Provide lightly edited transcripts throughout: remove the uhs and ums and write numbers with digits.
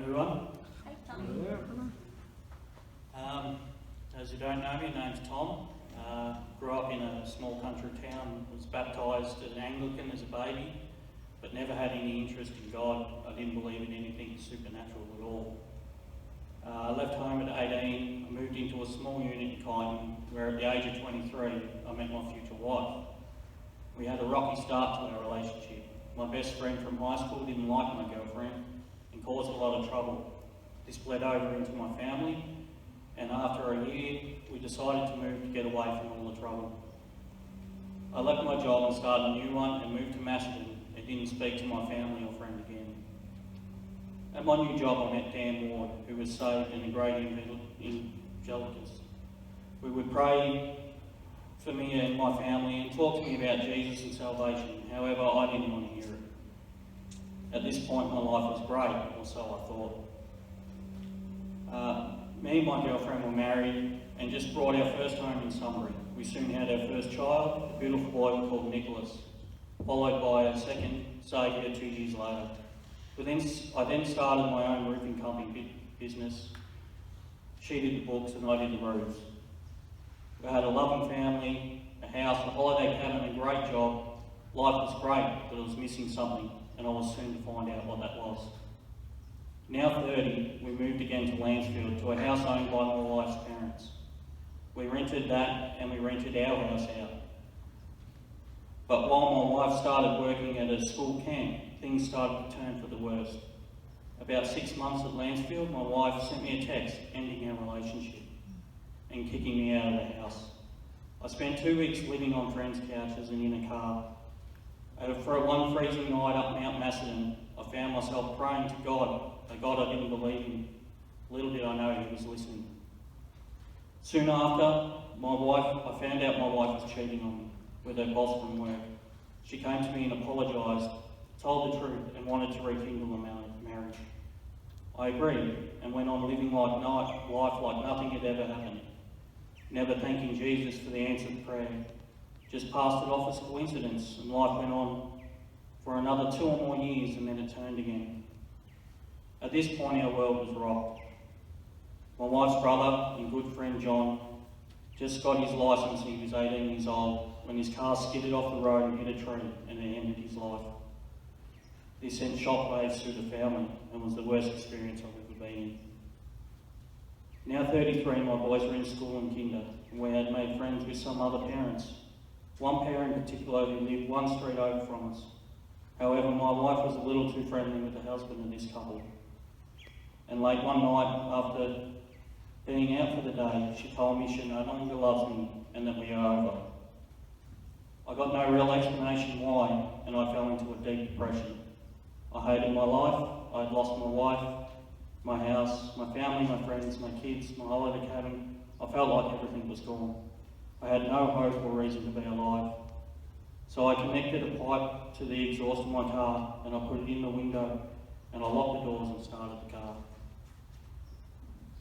everyone. Hey, Tom. Those who don't know me, my name's Tom. Grew up in a small country town, was baptised as an Anglican as a baby, but never had any interest in God. I didn't believe in anything supernatural at all. I left home at 18, I moved into a small unit in Kyneton, where at the age of 23, I met my future wife. We had a rocky start to our relationship. My best friend from high school didn't like my girlfriend and caused a lot of trouble. This bled over into my family, and after a year, we decided to move to get away from all the trouble. I left my job and started a new one and moved to Macedon and didn't speak to my family or friend again. At my new job, I met Dan Ward, who was saved and a great evangelist. We would pray for me and my family and talk to me about Jesus and salvation. However, I didn't want to hear it. At this point, my life was great, or so I thought. Me and my girlfriend were married and just brought our first home in Sunbury. We soon had our first child, a beautiful boy called Nicholas, followed by our second, Xavier, 2 years later. I then started my own roofing company business. She did the books and I did the roofs. We had a loving family, a house, a holiday cabin, a great job. Life was great, but it was missing something, and I was soon to find out what that was. Now 30, we moved again to Lancefield, to a house owned by my wife's parents. We rented that and we rented our house out. But while my wife started working at a school camp, things started to turn for the worst. About 6 months at Lancefield, my wife sent me a text ending our relationship and kicking me out of the house. I spent 2 weeks living on friends' couches and in a car. For one freezing night up Mount Macedon, I found myself praying to God, a God I didn't believe in. Little did I know He was listening. Soon after, I found out my wife was cheating on me with her boss from work. She came to me and apologised, told the truth and wanted to rekindle the marriage. I agreed and went on living life like nothing had ever happened, never thanking Jesus for the answered prayer. Just passed it off as a coincidence, and life went on for another 2 or more years, and then it turned again. At this point, our world was rocked. My wife's brother and good friend John just got his licence when he was 18 years old, when his car skidded off the road and hit a tree, and it ended his life. This sent shockwaves through the family and was the worst experience I've ever been in. Now 33, my boys were in school in kinder, and we had made friends with some other parents. One parent in particular who lived one street over from us. However, my wife was a little too friendly with the husband of this couple. And late one night, after being out for the day, she told me she no longer loves me and that we are over. I got no real explanation why, and I fell into a deep depression. I hated my life. I had lost my wife, my house, my family, my friends, my kids, my holiday cabin. I felt like everything was gone. I had no hope or reason to be alive. So I connected a pipe to the exhaust of my car and I put it in the window and I locked the doors and started the car.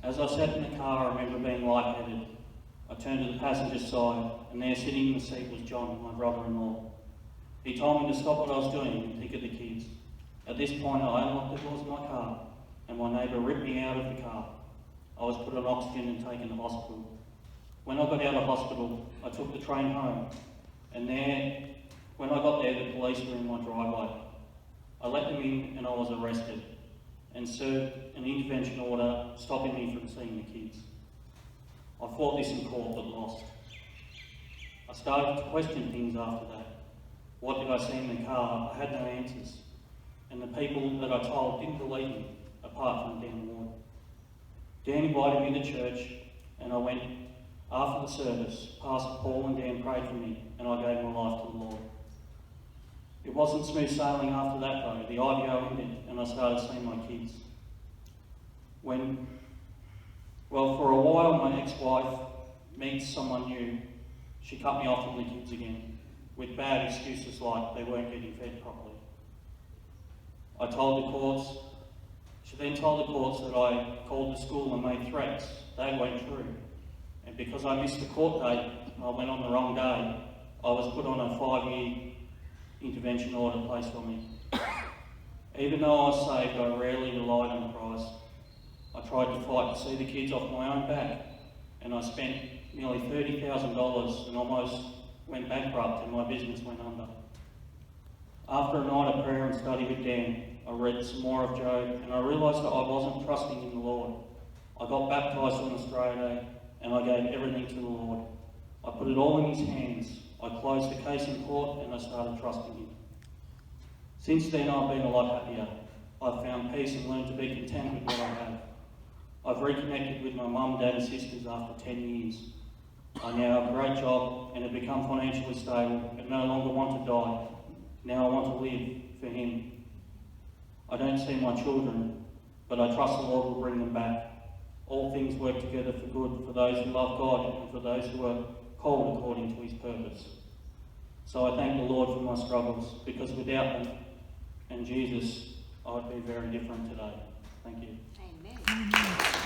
As I sat in the car, I remember being lightheaded. I turned to the passenger side and there sitting in the seat was John, my brother-in-law. He told me to stop what I was doing and pick at the kids. At this point, I unlocked the doors of my car and my neighbour ripped me out of the car. I was put on oxygen and taken to hospital. When I got out of hospital, I took the train home, and when I got there, the police were in my driveway. I let them in and I was arrested and served an intervention order stopping me from seeing the kids. I fought this in court but lost. I started to question things after that. What did I see in the car? I had no answers. And the people that I told didn't believe me, apart from Dan Ward. Dan invited me to church and I went. After the service, Pastor Paul and Dan prayed for me and I gave my life to the Lord. It wasn't smooth sailing after that though. The IVO ended and I started seeing my kids. For a while my ex-wife meets someone new. She cut me off from the kids again with bad excuses like they weren't getting fed properly. She then told the courts that I called the school and made threats. They weren't true. And because I missed the court date, I went on the wrong day, I was put on a 5-year intervention order placed on me. Even though I was saved, I rarely relied on Christ. tried to fight to see the kids off my own back, and I spent nearly $30,000 and almost went bankrupt and my business went under. After a night of prayer and study with Dan, I read some more of Job and I realised that I wasn't trusting in the Lord. I got baptised on Australia Day and I gave everything to the Lord. I put it all in His hands. I closed the case in court and I started trusting Him. Since then I've been a lot happier. I've found peace and learned to be content with what I have. I've reconnected with my mum, dad and sisters after 10 years. I now have a great job and have become financially stable and no longer want to die. Now I want to live for Him. I don't see my children, but I trust the Lord will bring them back. All things work together for good for those who love God and for those who are called according to His purpose. So I thank the Lord for my struggles, because without them and Jesus, I would be very different today. Thank you. Amen.